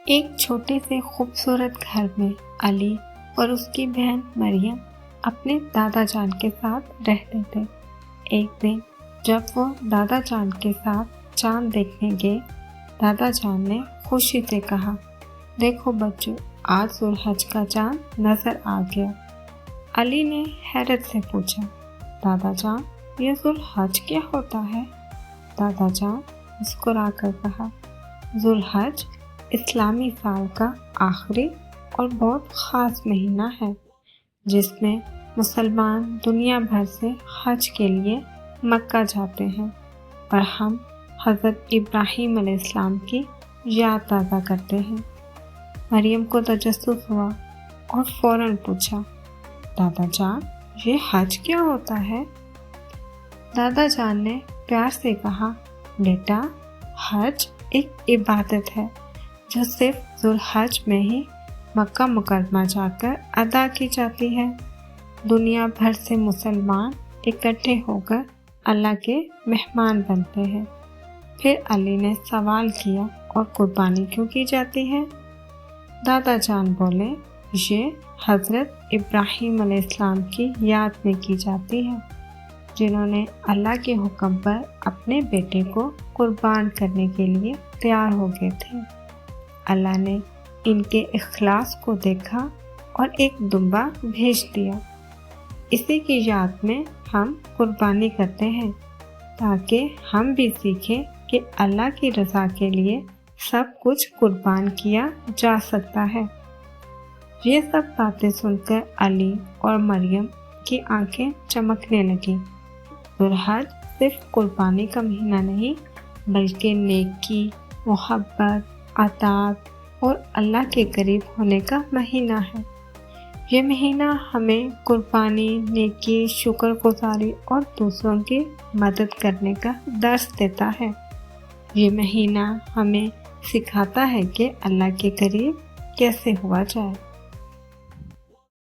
ایک چھوٹے سے خوبصورت گھر میں علی اور اس کی بہن مریم اپنے دادا جان کے ساتھ رہتے تھے۔ ایک دن جب وہ دادا جان کے ساتھ چاند دیکھنے گئے، دادا جان نے خوشی سے کہا، دیکھو بچوں، آج ذوالحج کا چاند نظر آ گیا۔ علی نے حیرت سے پوچھا، دادا جان یہ ذوالحج کیا ہوتا ہے؟ دادا جان مسکرا کر کہا، ذوالحج اسلامی سال کا آخری اور بہت خاص مہینہ ہے، جس میں مسلمان دنیا بھر سے حج کے لیے مکہ جاتے ہیں اور ہم حضرت ابراہیم علیہ السلام کی یاد تازہ کرتے ہیں۔ مریم کو تجسس ہوا اور فوراً پوچھا، دادا جان یہ حج کیا ہوتا ہے؟ دادا جان نے پیار سے کہا، بیٹا حج ایک عبادت ہے جو صرف ذوالحج میں ہی مکہ مکرمہ جا کر ادا کی جاتی ہے۔ دنیا بھر سے مسلمان اکٹھے ہو کر اللہ کے مہمان بنتے ہیں۔ پھر علی نے سوال کیا، اور قربانی کیوں کی جاتی ہے؟ دادا جان بولے، یہ حضرت ابراہیم علیہ السلام کی یاد میں کی جاتی ہے، جنہوں نے اللہ کے حکم پر اپنے بیٹے کو قربان کرنے کے لیے تیار ہو گئے تھے۔ اللہ نے ان کے اخلاص کو دیکھا اور ایک دمبا بھیج دیا۔ اسی کی یاد میں ہم قربانی کرتے ہیں، تاکہ ہم بھی سیکھیں کہ اللہ کی رضا کے لیے سب کچھ قربان کیا جا سکتا ہے۔ یہ سب باتیں سن کر علی اور مریم کی آنکھیں چمکنے لگیں۔ ذوالحج صرف قربانی کا مہینہ نہیں، بلکہ نیکی، محبت، اطاعت اور اللہ کے قریب ہونے کا مہینہ ہے۔ یہ مہینہ ہمیں قربانی، نیکی، شکر گزاری اور دوسروں کی مدد کرنے کا درس دیتا ہے۔ یہ مہینہ ہمیں سکھاتا ہے کہ اللہ کے قریب کیسے ہوا جائے۔